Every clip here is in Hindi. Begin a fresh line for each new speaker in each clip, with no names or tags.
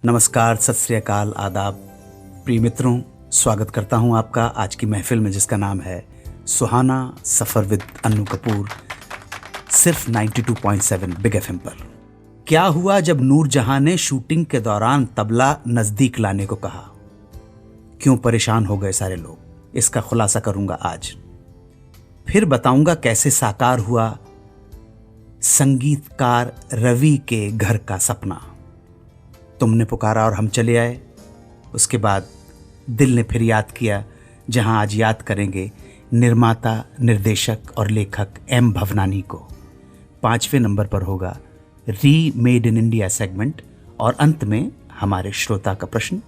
नमस्कार, सत श्री अकाल, आदाब। प्रिय मित्रों, स्वागत करता हूं आपका आज की महफिल में, जिसका नाम है सुहाना सफ़र विद अन्नू कपूर, सिर्फ 92.7 बिग एफएम पर। क्या हुआ जब नूरजहां ने शूटिंग के दौरान तबला नजदीक लाने को कहा? क्यों परेशान हो गए सारे लोग, इसका खुलासा करूंगा आज। फिर बताऊंगा कैसे साकार हुआ संगीतकार रवि के घर का सपना। तुमने पुकारा और हम चले आए। उसके बाद दिल ने फिर याद किया, जहां आज याद करेंगे निर्माता, निर्देशक और लेखक एम भवनानी को। 5वें नंबर पर होगा री मेड इन इंडिया सेगमेंट, और अंत में हमारे श्रोता का प्रश्न,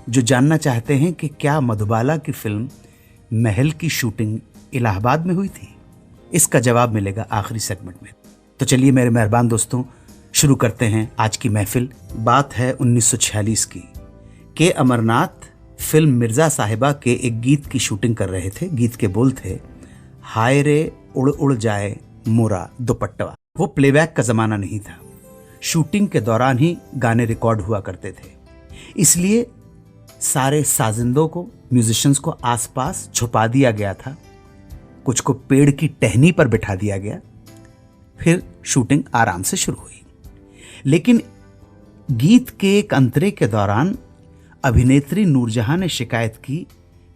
जो जानना चाहते हैं कि क्या मधुबाला की फिल्म महल की शूटिंग इलाहाबाद में हुई थी। इसका जवाब मिलेगा आखिरी सेगमेंट में। तो चलिए मेरे मेहरबान दोस्तों, शुरू करते हैं आज की महफिल। बात है 1946 की। के अमरनाथ फिल्म मिर्ज़ा साहिबा के एक गीत की शूटिंग कर रहे थे। गीत के बोल थे, हाय रे उड़ उड़ जाए मोरा दुपट्टा। वो प्लेबैक का ज़माना नहीं था, शूटिंग के दौरान ही गाने रिकॉर्ड हुआ करते थे। इसलिए सारे साजिंदों को, म्यूजिशियंस को आसपास छुपा दिया गया था। कुछ को पेड़ की टहनी पर बिठा दिया गया। फिर शूटिंग आराम से शुरू हुई। लेकिन गीत के एक अंतरे के दौरान अभिनेत्री नूरजहां ने शिकायत की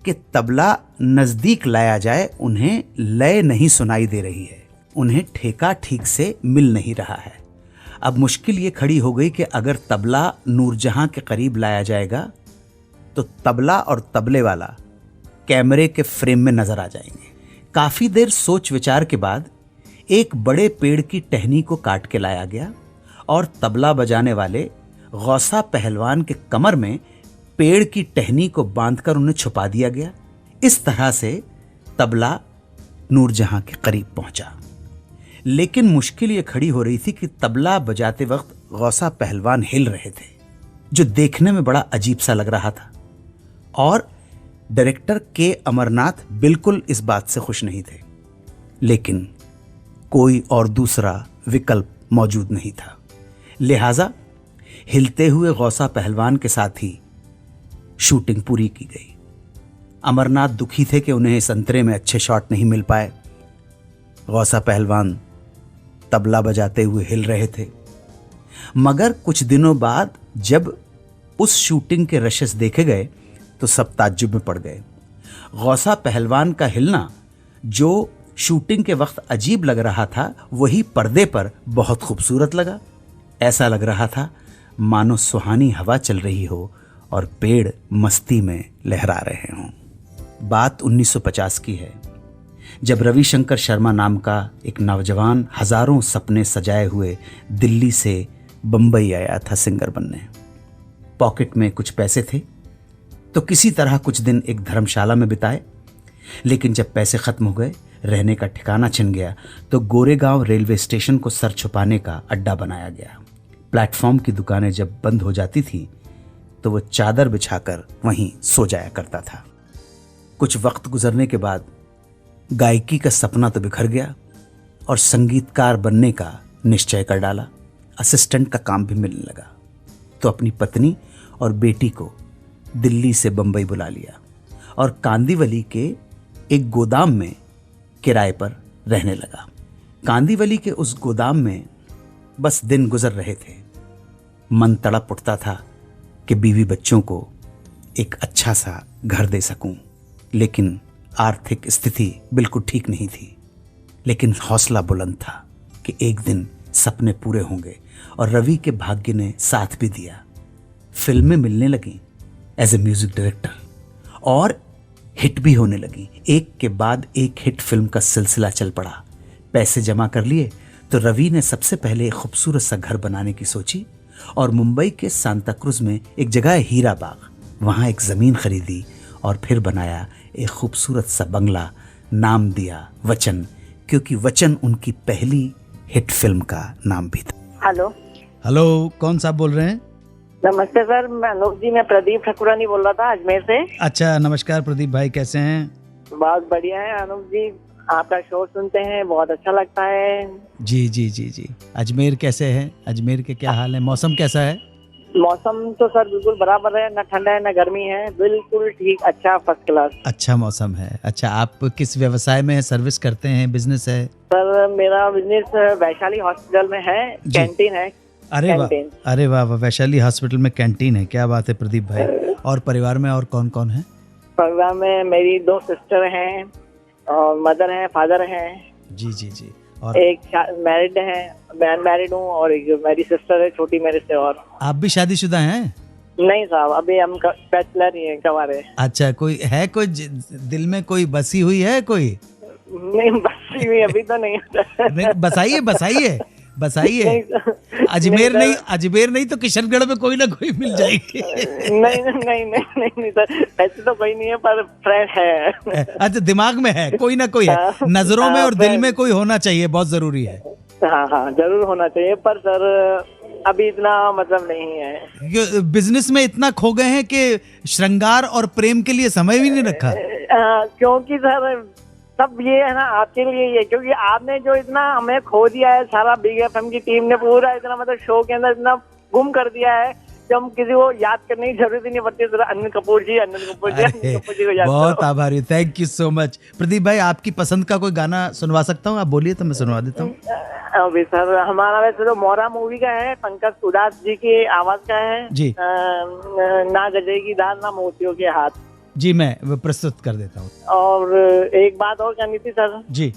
कि तबला नजदीक लाया जाए, उन्हें लय नहीं सुनाई दे रही है, उन्हें ठेका ठीक से मिल नहीं रहा है। अब मुश्किल ये खड़ी हो गई कि अगर तबला नूरजहां के करीब लाया जाएगा तो तबला और तबले वाला कैमरे के फ्रेम में नजर आ जाएंगे। काफी देर सोच विचार के बाद एक बड़े पेड़ की टहनी को काट के लाया गया और तबला बजाने वाले गौसा पहलवान के कमर में पेड़ की टहनी को बांधकर उन्हें छुपा दिया गया। इस तरह से तबला नूरजहां के करीब पहुंचा। लेकिन मुश्किल ये खड़ी हो रही थी कि तबला बजाते वक्त गौसा पहलवान हिल रहे थे, जो देखने में बड़ा अजीब सा लग रहा था। और डायरेक्टर के अमरनाथ बिल्कुल इस बात से खुश नहीं थे। लेकिन कोई और दूसरा विकल्प मौजूद नहीं था, लिहाजा हिलते हुए गौसा पहलवान के साथ ही शूटिंग पूरी की गई। अमरनाथ दुखी थे कि उन्हें इस अंतरे में अच्छे शॉट नहीं मिल पाए। गौसा पहलवान तबला बजाते हुए हिल रहे थे। मगर कुछ दिनों बाद जब उस शूटिंग के रशेस देखे गए तो सब ताज्जुब में पड़ गए। गौसा पहलवान का हिलना, जो शूटिंग के वक्त अजीब लग रहा था, वही पर्दे पर बहुत खूबसूरत लगा। ऐसा लग रहा था मानो सुहानी हवा चल रही हो और पेड़ मस्ती में लहरा रहे हों। बात 1950 की है, जब रविशंकर शर्मा नाम का एक नौजवान हजारों सपने सजाए हुए दिल्ली से बंबई आया था सिंगर बनने। पॉकेट में कुछ पैसे थे तो किसी तरह कुछ दिन एक धर्मशाला में बिताए। लेकिन जब पैसे खत्म हो गए, रहने का ठिकाना छिन गया, तो गोरेगांव रेलवे स्टेशन को सर छुपाने का अड्डा बनाया गया। प्लेटफॉर्म की दुकानें जब बंद हो जाती थी तो वो चादर बिछाकर वहीं सो जाया करता था। कुछ वक्त गुजरने के बाद गायकी का सपना तो बिखर गया और संगीतकार बनने का निश्चय कर डाला। असिस्टेंट का काम भी मिलने लगा तो अपनी पत्नी और बेटी को दिल्ली से बंबई बुला लिया और कांदीवली के एक गोदाम में किराए पर रहने लगा। कांदीवली के उस गोदाम में बस दिन गुजर रहे थे। मन तड़प उठता था कि बीवी बच्चों को एक अच्छा सा घर दे सकूं, लेकिन आर्थिक स्थिति बिल्कुल ठीक नहीं थी। लेकिन हौसला बुलंद था कि एक दिन सपने पूरे होंगे, और रवि के भाग्य ने साथ भी दिया। फिल्में मिलने लगी एज ए म्यूजिक डायरेक्टर और हिट भी होने लगी। एक के बाद एक हिट फिल्म का सिलसिला चल पड़ा। पैसे जमा कर लिए तो रवि ने सबसे पहले एक खूबसूरत सा घर बनाने की सोची और मुंबई के सांता क्रूज में एक जगह है हीरा बाग, वहाँ एक ज़मीन खरीदी और फिर बनाया एक खूबसूरत सा बंगला। नाम दिया वचन, क्योंकि वचन उनकी पहली हिट फिल्म का नाम भी था।
हेलो, कौन साहब बोल रहे हैं?
नमस्ते सर, मैं अनूप जी, मैं प्रदीप ठकुरानी बोल रहा था अजमेर से।
अच्छा, नमस्कार प्रदीप भाई, कैसे हैं?
बहुत बढ़िया है अनूप जी, आपका शो सुनते हैं, बहुत अच्छा लगता है।
जी जी जी जी। अजमेर कैसे है? अजमेर के क्या हाल है? मौसम कैसा है?
मौसम तो सर बिल्कुल बराबर है, ना ठंडा है ना गर्मी है, बिल्कुल ठीक, अच्छा, फर्स्ट क्लास।
अच्छा मौसम है। अच्छा, आप किस व्यवसाय में सर्विस करते हैं, बिजनेस है?
सर मेरा बिजनेस वैशाली हॉस्पिटल में है,
जी।
कैंटीन है।
अरे वाह,
कैंटीन।
अरे वाह वाह, वैशाली हॉस्पिटल में कैंटीन है, क्या बात है प्रदीप भाई। और परिवार में और कौन कौन है?
परिवार में मेरी 2 सिस्टर हैं और मदर हैं, फादर हैं,
जी जी जी। और
एक मैरिड है, मैं मैरिड हूँ, और एक मेरी सिस्टर है छोटी मेरे से। और
आप भी शादीशुदा हैं?
नहीं साहब, अभी हम बैचलर ही हैं, कवारे।
अच्छा, कोई है, कोई दिल में कोई बसी हुई है कोई?
नहीं, बस हुई अभी तो नहीं।
नहीं, बसाइए बसाइए बसाइए।
नहीं,
अजमेर
नहीं,
नहीं, अजमेर नहीं तो किशनगढ़ में कोई ना कोई मिल जाएगी।
नहीं नहीं नहीं नहीं नहीं सर, ऐसे तो कोई नहीं है, पर फ्रेंड है।
अच्छा, दिमाग में है, कोई ना कोई है, नजरों में और दिल में कोई होना चाहिए, बहुत जरूरी है।
हाँ हाँ, जरूर होना चाहिए, पर सर अभी इतना मतलब नहीं है।
बिजनेस में इतना खो गए हैं कि श्रृंगार और प्रेम के लिए समय भी नहीं रखा।
क्योंकि सर सब ये है ना आपके लिए, ये क्योंकि आपने जो इतना हमें खो दिया है, सारा बिग एफएम की टीम ने पूरा इतना मतलब शो के अंदर इतना गुम कर दिया है कि हम किसी को याद करने की जरूरत ही नहीं पड़ती। अनिल कपूर जी, अनिल कपूर जी, अनिल कपूर जी को याद
बहुत
करो।
आभारी, thank you so much. Pradeep भाई, आपकी पसंद का कोई गाना सुनवा सकता हूँ? आप बोलिए तो मैं सुनवा देता हूँ।
अभी सर हमारा वैसे तो मोरा मूवी का है, पंकज उदास जी की आवाज का है
जी।
ना गजेगी दाल ना मोतियों के हाथ।
जी, मैं वो प्रस्तुत कर देता हूँ।
और एक बात और करनी थी सर,
जी।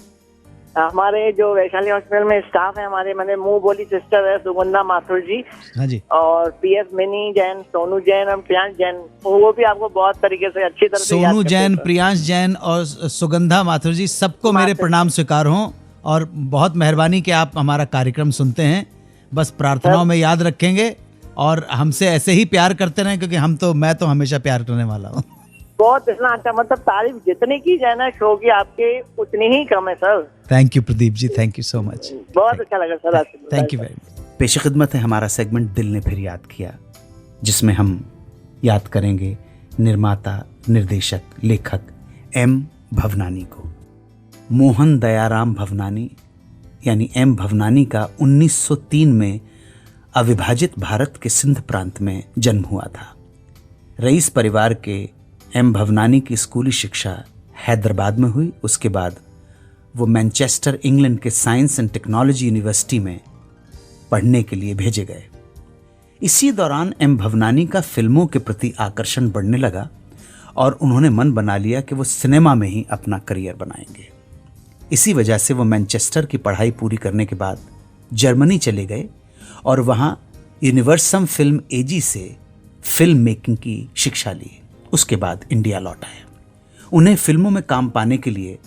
हमारे जो वैशाली हॉस्पिटल में स्टाफ है, हमारे मैंने मुंह बोली सिस्टर है सुगंधा माथुर जी,
हाँ जी। और
और पीएस मिनी जैन, सोनू जैन और प्रियांश जैन, वो भी आपको बहुत तरीके से अच्छी तरह से याद
सोनू
करते
जैन,
हैं, सर।
प्रियांश जैन और सुगंधा माथुर जी, सबको मेरे प्रणाम स्वीकार हों। और बहुत मेहरबानी कि आप हमारा कार्यक्रम सुनते हैं। बस प्रार्थनाओं में याद रखेंगे और हमसे ऐसे ही प्यार करते रहें, क्योंकि मैं तो हमेशा प्यार करने वाला हूँ।
बहुत इतना अच्छा, मतलब तारीफ जितनी की जाए ना शो की आपके, उतनी ही कम है sir.
Thank you Pradeep ji, thank you so much.
बहुत अच्छा लगा सर आपसे।
Thank you very much.
पेश खिदमत है हमारा सेगमेंट दिल ने फिर याद किया, जिसमें हम याद करेंगे निर्माता, निर्देशक, लेखक एम भवनानी को। मोहन दयाराम भवनानी यानी एम भवनानी का 1903 में अविभाजित भारत के सिंध प्रांत में जन्म हुआ था। रईस परिवार के एम भवनानी की स्कूली शिक्षा हैदराबाद में हुई। उसके बाद वो मैनचेस्टर, इंग्लैंड के साइंस एंड टेक्नोलॉजी यूनिवर्सिटी में पढ़ने के लिए भेजे गए। इसी दौरान एम भवनानी का फिल्मों के प्रति आकर्षण बढ़ने लगा और उन्होंने मन बना लिया कि वो सिनेमा में ही अपना करियर बनाएंगे। इसी वजह से वो मैनचेस्टर की पढ़ाई पूरी करने के बाद जर्मनी चले गए और वहाँ यूनिवर्सम फिल्म एजी से फिल्म मेकिंग की शिक्षा ली। उसके बाद इंडिया लौट आए। उन्हें फिल्मों में काम पाने के लिए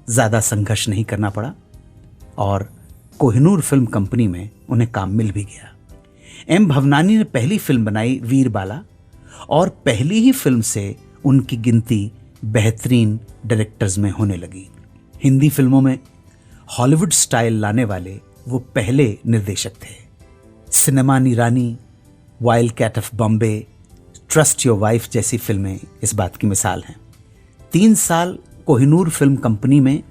ज़्यादा संघर्ष नहीं करना पड़ा और कोहिनूर फिल्म कंपनी में उन्हें काम मिल भी गया। एम भवनानी ने पहली फिल्म बनाई वीरबाला और पहली ही फिल्म से उनकी गिनती बेहतरीन डायरेक्टर्स में होने लगी। हिंदी फिल्मों में हॉलीवुड स्टाइल लाने वाले वो पहले निर्देशक थे। Cinema Ni Rani, wild cat of Bombay, trust your wife जैसी फिल्में इस बात की मिसाल हैं। 3 साल कोहिनूर फिल्म कंपनी में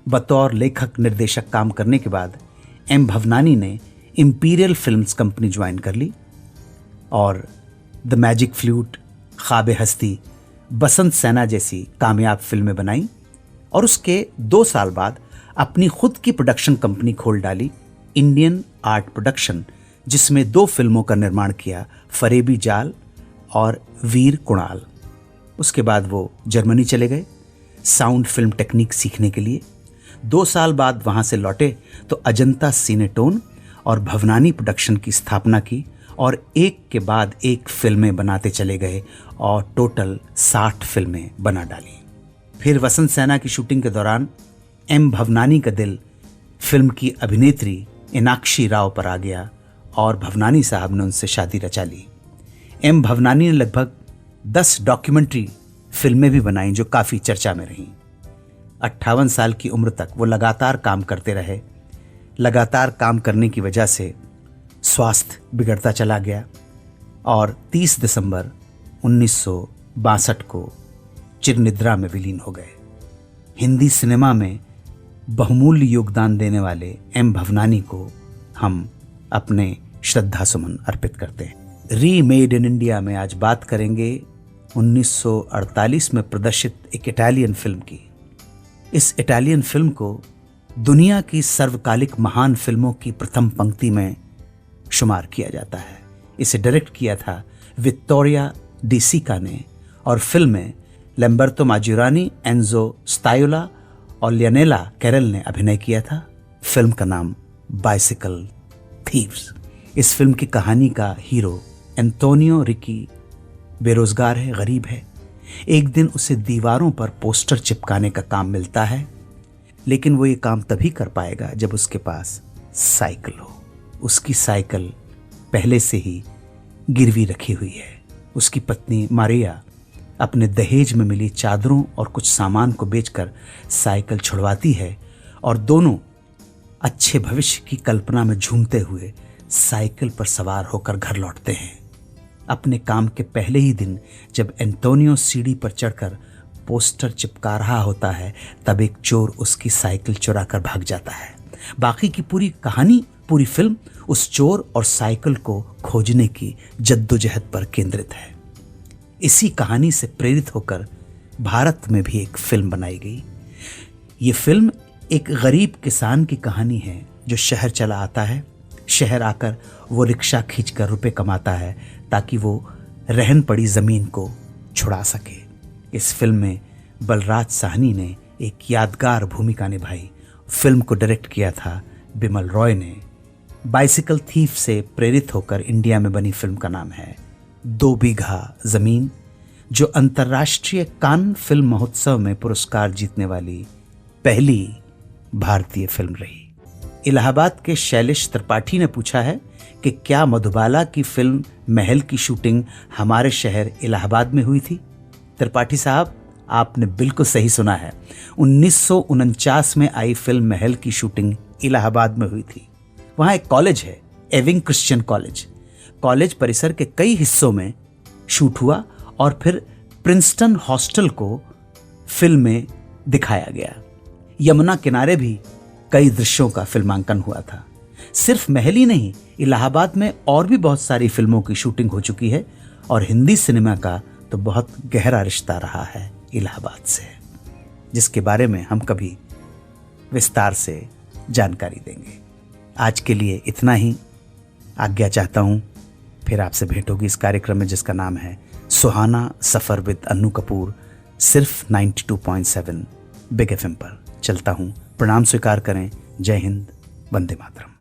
बतौर लेखक निर्देशक काम करने के बाद एम भवनानी ने इंपीरियल फिल्म्स कंपनी ज्वाइन कर ली और द मैजिक फ्लूट, ख्वाब हस्ती, बसंत सेना जैसी कामयाब फिल्में बनाई और उसके 2 साल बाद अपनी खुद की प्रोडक्शन कंपनी खोल डाली, इंडियन आर्ट प्रोडक्शन, जिसमें 2 फिल्मों का निर्माण किया, फरेबी जाल और वीर कुणाल। उसके बाद वो जर्मनी चले गए साउंड फिल्म टेक्निक सीखने के लिए। 2 साल बाद वहाँ से लौटे तो अजंता सिनेटोन और भवनानी प्रोडक्शन की स्थापना की और एक के बाद एक फिल्में बनाते चले गए और टोटल 60 फिल्में बना डाली। फिर वसंत सेना की शूटिंग के दौरान एम भवनानी का दिल फिल्म की अभिनेत्री इनाक्षी राव पर आ गया और भवनानी साहब ने उनसे शादी रचा ली। एम भवनानी ने लगभग 10 डॉक्यूमेंट्री फिल्में भी बनाई जो काफ़ी चर्चा में रहीं। 58 साल की उम्र तक वो लगातार काम करते रहे। लगातार काम करने की वजह से स्वास्थ्य बिगड़ता चला गया और 30 दिसंबर 1962 को चिरनिद्रा में विलीन हो गए। हिंदी सिनेमा में बहुमूल्य योगदान देने वाले एम भवनानी को हम अपने श्रद्धा सुमन अर्पित करते हैं। रीमेड इन इंडिया में आज बात करेंगे 1948 में प्रदर्शित एक इटालियन फिल्म की। इस इटालियन फिल्म को दुनिया की सर्वकालिक महान फिल्मों की प्रथम पंक्ति में शुमार किया जाता है। इसे डायरेक्ट किया था वित्तोरिया डी सिका ने और फिल्म में लैम्बर्टो माजुरानी, एंजो स्तायोला और लियोनेला कैरल ने अभिनय किया था। फिल्म का नाम बाइसिकल थीव्स। इस फिल्म की कहानी का हीरो एंटोनियो रिकी बेरोजगार है, गरीब है। एक दिन उसे दीवारों पर पोस्टर चिपकाने का काम मिलता है, लेकिन वो ये काम तभी कर पाएगा जब उसके पास साइकिल हो। उसकी साइकिल पहले से ही गिरवी रखी हुई है। उसकी पत्नी मारिया अपने दहेज में मिली चादरों और कुछ सामान को बेचकर साइकिल छुड़वाती है और दोनों अच्छे भविष्य की कल्पना में झूमते हुए साइकिल पर सवार होकर घर लौटते हैं। अपने काम के पहले ही दिन जब एंटोनियो सीढ़ी पर चढ़कर पोस्टर चिपका रहा होता है, तब एक चोर उसकी साइकिल चुरा कर भाग जाता है। बाकी की पूरी कहानी, पूरी फिल्म उस चोर और साइकिल को खोजने की जद्दोजहद पर केंद्रित है। इसी कहानी से प्रेरित होकर भारत में भी एक फिल्म बनाई गई। ये फिल्म एक गरीब किसान की कहानी है जो शहर चला आता है। शहर आकर वो रिक्शा खींचकर रुपए कमाता है ताकि वो रहन पड़ी ज़मीन को छुड़ा सके। इस फिल्म में बलराज साहनी ने एक यादगार भूमिका निभाई। फिल्म को डायरेक्ट किया था बिमल रॉय ने। बाइसिकल थीफ से प्रेरित होकर इंडिया में बनी फिल्म का नाम है 2 बीघा ज़मीन, जो अंतर्राष्ट्रीय कान फिल्म महोत्सव में पुरस्कार जीतने वाली पहली भारतीय फिल्म रही। इलाहाबाद के शैलेश त्रिपाठी ने पूछा है कि क्या मधुबाला की फिल्म महल की शूटिंग हमारे शहर इलाहाबाद में हुई थी? त्रिपाठी साहब, आपने बिल्कुल सही सुना है। 1949 में आई फिल्म महल की शूटिंग इलाहाबाद में हुई थी। वहाँ एक कॉलेज है, एविंग क्रिश्चियन कॉलेज। कॉलेज परिसर के कई हिस्सों में शूट हुआ और फिर प्रिंसटन हॉस्टल को फिल्म में दिखाया गया। यमुना किनारे भी कई दृश्यों का फिल्मांकन हुआ था। सिर्फ महल ही नहीं, इलाहाबाद में और भी बहुत सारी फिल्मों की शूटिंग हो चुकी है और हिंदी सिनेमा का तो बहुत गहरा रिश्ता रहा है इलाहाबाद से, जिसके बारे में हम कभी विस्तार से जानकारी देंगे। आज के लिए इतना ही। आज्ञा चाहता हूँ, फिर आपसे भेंट होगी इस कार्यक्रम में जिसका नाम है सुहाना सफ़र विद अन्नू कपूर, सिर्फ 92.7 बिग FM पर। चलता हूँ, प्रणाम स्वीकार करें। जय हिंद, वंदे मातरम।